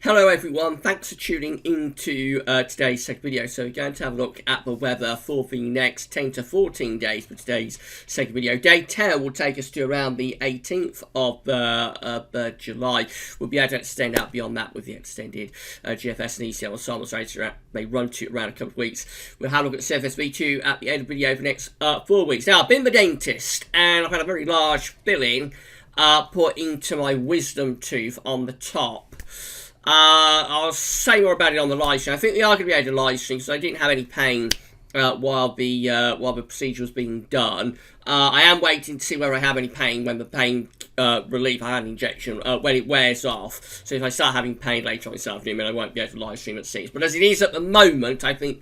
Hello everyone, thanks for tuning into today's second video. So we're going to have a look at the weather for the next 10 to 14 days for today's second video. Day 10 will take us to around the 18th of July. We'll be able to extend out beyond that with the extended GFS and ECM ensembles rates. They run to around a couple of weeks. We'll have a look at CFSV2 at the end of the video for the next 4 weeks. Now, I've been the dentist and I've had a very large filling put into my wisdom tooth on the top. I'll say more about it on the live stream. I think they are going to be able to live stream because I didn't have any pain while the procedure was being done. I am waiting to see whether I have any pain when the pain relief I had an injection when it wears off. So if I start having pain later on this afternoon, then I won't be able to live stream at 6. But as it is at the moment, I think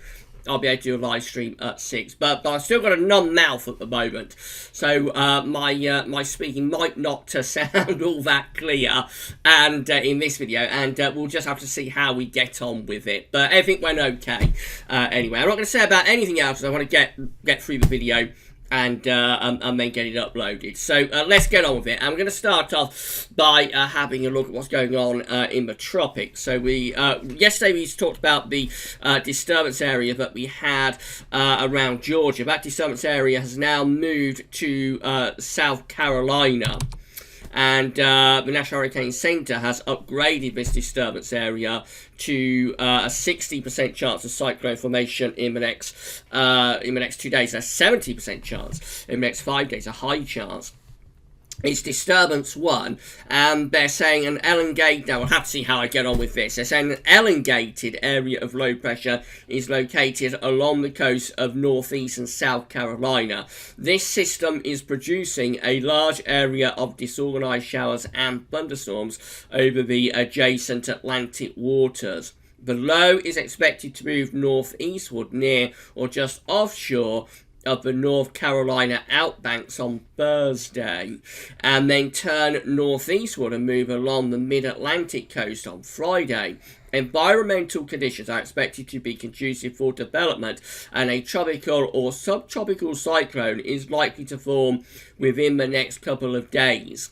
I'll be able to do a live stream at 6, but I've still got a numb mouth at the moment, so my speaking might not sound all that clear, and in this video, and we'll just have to see how we get on with it. But everything went okay. Anyway, I'm not going to say about anything else. I want to get through the video and then get it uploaded. So let's get on with it. I'm going to start off by having a look at what's going on in the tropics. So we yesterday we talked about the disturbance area that we had around Georgia. That disturbance area has now moved to South Carolina. And the National Hurricane Center has upgraded this disturbance area to a 60% chance of cyclone formation in the next 2 days. A 70% chance in the next 5 days. A high chance. It's disturbance 1, and they're saying an elongated, now we'll have to see how I get on with this, they're saying an elongated area of low pressure is located along the coast of northeast and South Carolina. This system is producing a large area of disorganized showers and thunderstorms over the adjacent Atlantic waters. The low is expected to move northeastward near or just offshore of the North Carolina outbanks on Thursday, and then turn northeastward and move along the mid-Atlantic coast on Friday. Environmental conditions are expected to be conducive for development, and a tropical or subtropical cyclone is likely to form within the next couple of days.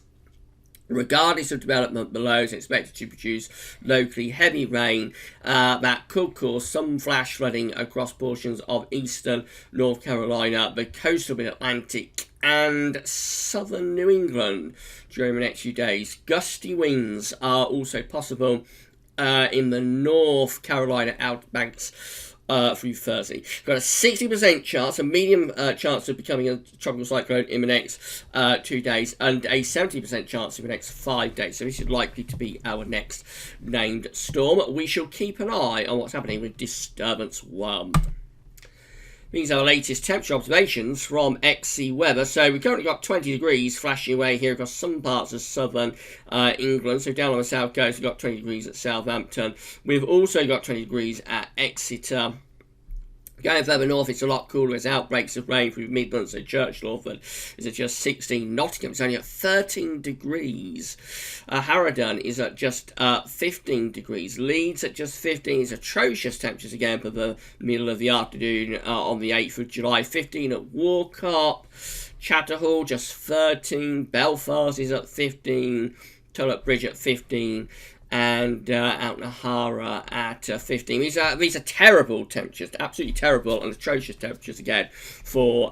Regardless of development, below is expected to produce locally heavy rain that could cause some flash flooding across portions of eastern North Carolina, the coastal mid-Atlantic, and southern New England during the next few days. Gusty winds are also possible in the North Carolina outbanks through Thursday. Got a 60% chance, a medium chance of becoming a tropical cyclone in the next 2 days, and a 70% chance in the next 5 days. So this is likely to be our next named storm. We shall keep an eye on what's happening with Disturbance 1. These are the latest temperature observations from XC Weather. So we've currently got 20 degrees flashing away here across some parts of southern England. So down on the south coast, we've got 20 degrees at Southampton. We've also got 20 degrees at Exeter. Going further north, it's a lot cooler. There's outbreaks of rain through Midlands, so Church Lawford is at just 16. Nottingham is only at 13 degrees. Harrowden is at just 15 degrees. Leeds at just 15 is atrocious temperatures again for the middle of the afternoon on the 8th of July. 15 at Warcop. Chatterhall just 13. Belfast is at 15. Tulloch Bridge at 15. And out Nahara at 15. These are terrible temperatures, absolutely terrible and atrocious temperatures again for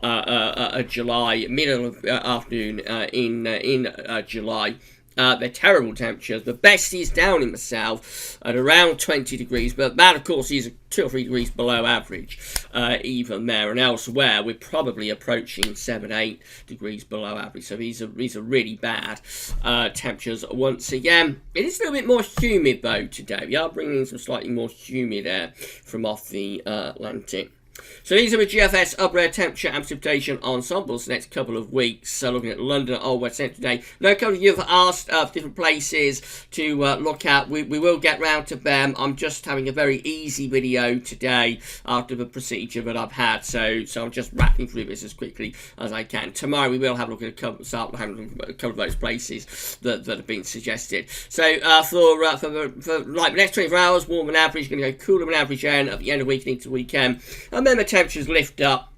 July, middle of afternoon in July. They're terrible temperatures. The best is down in the south at around 20 degrees, but that, of course, is 2 or 3 degrees below average, even there. And elsewhere, we're probably approaching 7, 8 degrees below average. So these are really bad temperatures once again. It is a little bit more humid, though, today. We are bringing in some slightly more humid air from off the Atlantic. So these are the GFS upper temperature and precipitation ensembles the next couple of weeks. So looking at London, Old West Centre today. Now, a couple of you have asked for different places to look at. We will get round to them. I'm just having a very easy video today after the procedure that I've had. So I'm just wrapping through this as quickly as I can. Tomorrow we will have a look at a couple of those places that have been suggested. So for like the next 24 hours, warm and average, going to go cooler than average at the end of the week and into the weekend. And then the temperatures lift up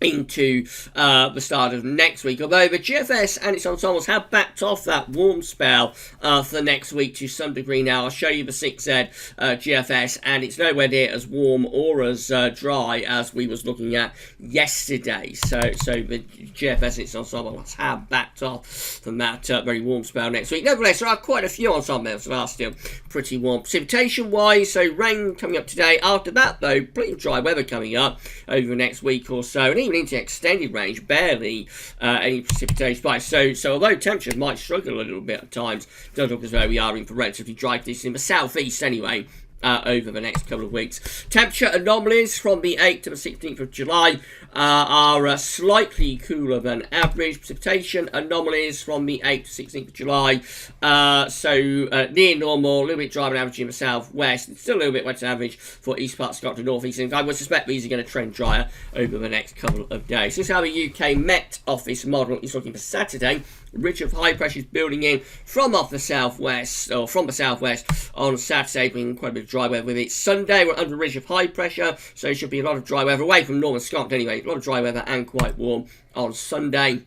into the start of next week. Although the GFS and its ensembles have backed off that warm spell for the next week to some degree now. I'll show you the 6Z GFS, and it's nowhere near as warm or as dry as we was looking at yesterday. So the GFS and its ensembles have backed off from that very warm spell next week. Nevertheless, there are quite a few ensembles that are still pretty warm. Precipitation-wise, so rain coming up today. After that, though, plenty of dry weather coming up over the next week or so, and even into extended range, barely any precipitation spikes. So although temperatures might struggle a little bit at times, it does look as though we are in for relatively dry conditions in the southeast anyway. Over the next couple of weeks. Temperature anomalies from the 8th to the 16th of July are slightly cooler than average. Precipitation anomalies from the 8th to 16th of July, near normal, a little bit drier than average in the southwest. It's still a little bit wetter than average for east part of Scotland, northeast. And I would suspect these are going to trend drier over the next couple of days. This is how the UK Met Office model is looking for Saturday. Ridge of high pressure is building in from the southwest on Saturday, bringing quite a bit of dry weather with it. Sunday, we're under a ridge of high pressure, so it should be a lot of dry weather away from northern Scotland anyway. A lot of dry weather and quite warm on Sunday.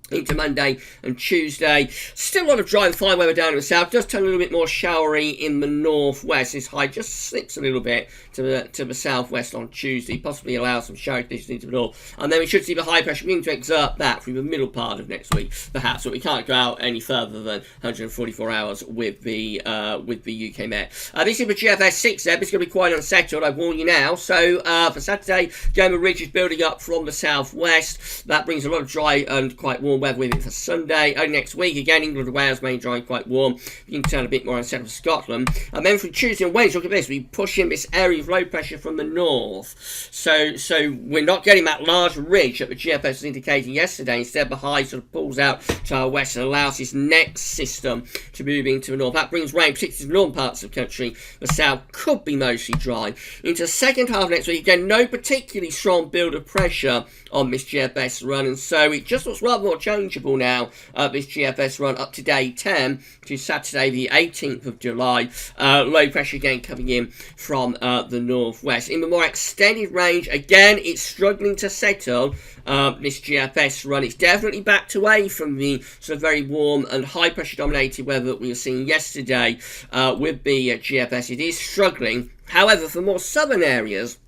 Into Monday and Tuesday. Still a lot of dry and fine weather down in the south. Does turn a little bit more showery in the northwest. This high just slips a little bit to the southwest on Tuesday. Possibly allows some shower conditions into the north. And then we should see the high pressure beginning to exert that through the middle part of next week, perhaps. But we can't go out any further than 144 hours with the UK Met. This is the GFS 6Z. It's going to be quite unsettled, I warn you now. So for Saturday, German ridge is building up from the southwest. That brings a lot of dry and quite warm weather with it for Sunday. Only next week, again, England and Wales mainly dry and quite warm. You can turn a bit more unsettled for Scotland. And then from Tuesday and Wednesday, look at this. We push in this area of low pressure from the north. So we're not getting that large ridge that the GFS was indicating yesterday. Instead, the high sort of pulls out to our west and allows this next system to move into the north. That brings rain, particularly to the northern parts of the country. The south could be mostly dry. Into the second half of next week, again, no particularly strong build of pressure on this GFS run, and so it just looks rather more changeable now, this GFS run up to day 10, which is Saturday the 18th of July. Low pressure again coming in from the northwest. In the more extended range, again, it's struggling to settle. This GFS run, it's definitely backed away from the sort of very warm and high pressure dominated weather that we were seeing yesterday with the GFS. It is struggling. However, for more southern areas,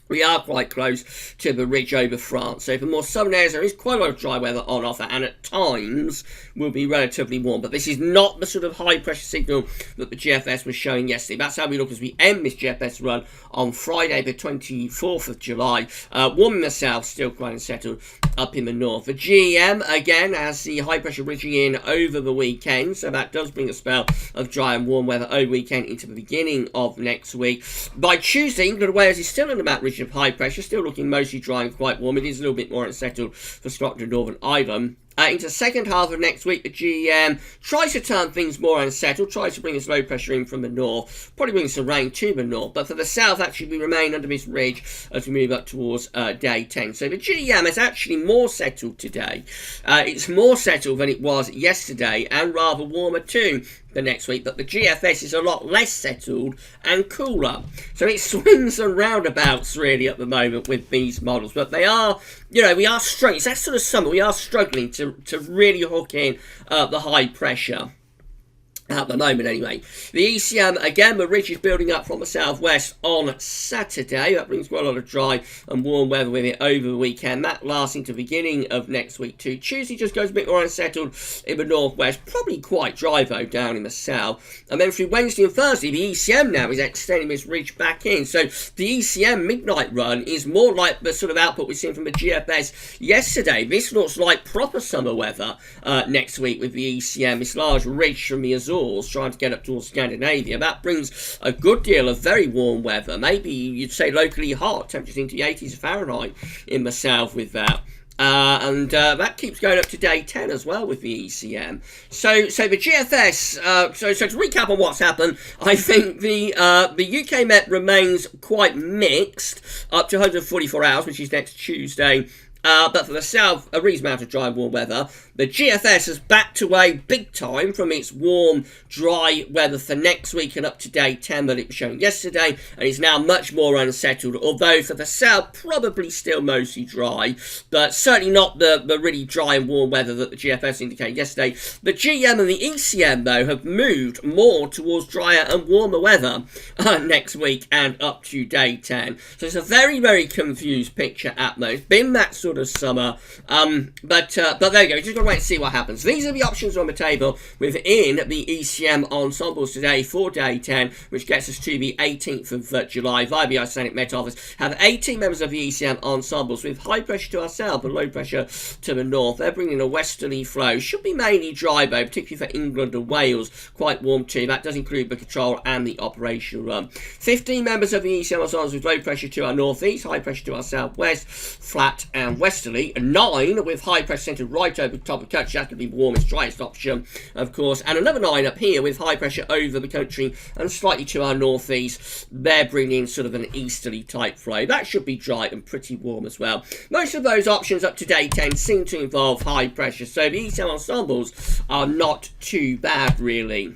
we are quite close to the ridge over France. So for more southern areas, there is quite a lot of dry weather on offer, and at times will be relatively warm. But this is not the sort of high pressure signal that the GFS was showing yesterday. That's how we look as we end this GFS run on Friday, the 24th of July. Warm in the south, still quite unsettled up in the north. The GEM, again, has the high pressure ridging in over the weekend. So that does bring a spell of dry and warm weather over the weekend into the beginning of next week. By Tuesday, England and Wales is still in that ridge of high pressure, still looking mostly dry and quite warm. It is a little bit more unsettled for Scotland and Northern Ireland. Into the second half of next week, the GEM tries to turn things more unsettled, tries to bring this low pressure in from the north, probably bring some rain to the north, but for the south, actually, we remain under this ridge as we move up towards day 10. So the GEM is actually more settled today. It's more settled than it was yesterday, and rather warmer too the next week, but the GFS is a lot less settled and cooler. So it swings and roundabouts really at the moment with these models, but they are, we are struggling. It's that sort of summer, we are struggling to really hook in the high pressure. At the moment, anyway. The ECM, again, the ridge is building up from the southwest on Saturday. That brings quite a lot of dry and warm weather with it over the weekend. That lasts into the beginning of next week too. Tuesday just goes a bit more unsettled in the northwest. Probably quite dry, though, down in the south. And then through Wednesday and Thursday, the ECM now is extending this ridge back in. So the ECM midnight run is more like the sort of output we've seen from the GFS yesterday. This looks like proper summer weather next week with the ECM. This large ridge from the Azores trying to get up towards Scandinavia. That brings a good deal of very warm weather. Maybe you'd say locally hot, temperatures into the 80s Fahrenheit in the south with that. And that keeps going up to day 10 as well with the ECM. So the GFS, so to recap on what's happened, I think the UK Met remains quite mixed up to 144 hours, which is next Tuesday. But for the south, a reasonable amount of dry and warm weather. The GFS has backed away big time from its warm, dry weather for next week and up to day 10 that it was showing yesterday, and is now much more unsettled, although for the south probably still mostly dry, but certainly not the really dry and warm weather that the GFS indicated yesterday. The GEM and the ECM, though, have moved more towards drier and warmer weather next week and up to day 10. So it's a very, very confused picture at most. Been that sort of summer, but there you go. Just got to wait and see what happens. These are the options on the table within the ECM ensembles today for day 10, which gets us to the 18th of July via the Icelandic Met Office. Have 18 members of the ECM ensembles with high pressure to our south and low pressure to the north. They're bringing a westerly flow. Should be mainly dry though, particularly for England and Wales. Quite warm too. That does include the control and the operational run. 15 members of the ECM ensembles with low pressure to our northeast, high pressure to our southwest, flat and westerly. 9 with high pressure centred right over the top of the country. That could be the warmest, driest option, of course. And another 9 up here with high pressure over the country and slightly to our northeast. They're bringing sort of an easterly type flow. That should be dry and pretty warm as well. Most of those options up to day 10 seem to involve high pressure, so the ECM ensembles are not too bad really.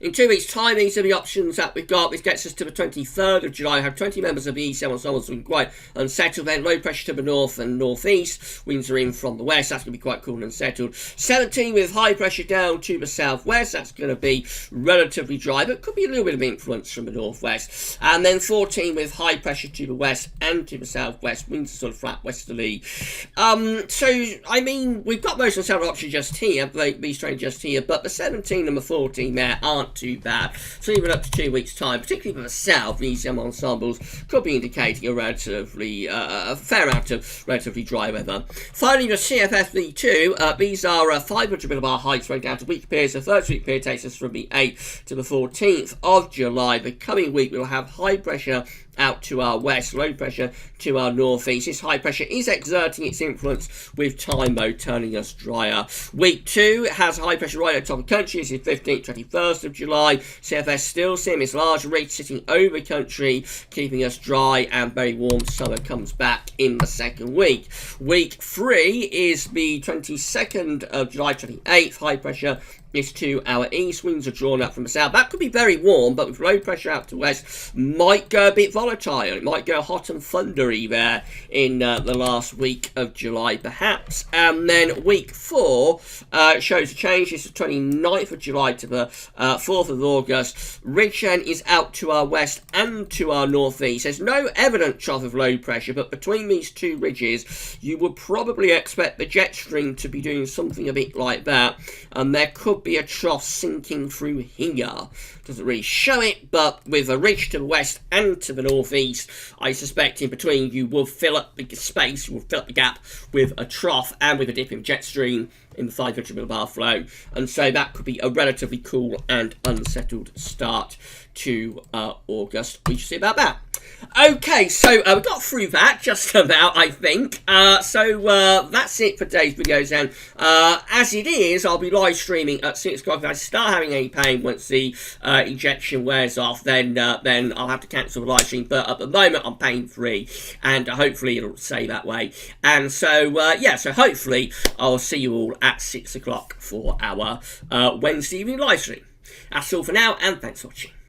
In 2 weeks' time, these are the options that we've got. This gets us to the 23rd of July. I have 20 members of the ECM ensembles looking quite unsettled. Then low pressure to the north and northeast. Winds are in from the west. That's going to be quite cool and unsettled. 17 with high pressure down to the southwest. That's going to be relatively dry, but could be a little bit of influence from the northwest. And then 14 with high pressure to the west and to the southwest. Winds are sort of flat westerly. So, I mean, we've got most of the several options just here. These trains just here. But the 17 and the 14 there aren't too bad. So even up to 2 weeks' time, particularly for the south, these ensembles could be indicating a relatively a fair amount of relatively dry weather. Finally, the CFF-V2, these are 500 millibar heights running down to week period. So first week period takes us from the 8th to the 14th of July. The coming week we'll have high pressure out to our west, low pressure to our northeast. This high pressure is exerting its influence with time though, turning us drier. Week 2 has high pressure right at the top of the country. This is 15th, 21st of July. CFS still seeing this large ridge sitting over the country, keeping us dry and very warm. Summer comes back in the second week. Week 3 is the 22nd of July, 28th. High pressure is to our east. Winds are drawn up from the south. That could be very warm, but with low pressure out to west, might go a bit volatile. It might go hot and thundery there in the last week of July, perhaps. And then week 4 shows a change. This is 29th of July to the 4th of August. Ridge is out to our west and to our northeast. There's no evident trough of low pressure, but between these two ridges, you would probably expect the jet stream to be doing something a bit like that. And there could be a trough sinking through here. Doesn't really show it, but with a ridge to the west and to the northeast, I suspect in between you will fill up the space, you will fill up the gap with a trough and with a dip in jet stream in the 500 millibar flow. And so that could be a relatively cool and unsettled start to August. We should see about that. Okay, so we got through that just about, I think. So that's it for today's videos then. As it is, I'll be live streaming at 6 o'clock. If I start having any pain once the injection wears off, then I'll have to cancel the live stream. But at the moment, I'm pain-free, and hopefully it'll stay that way. And so, yeah, so hopefully I'll see you all at 6 o'clock for our Wednesday evening live stream. That's all for now, and thanks for watching.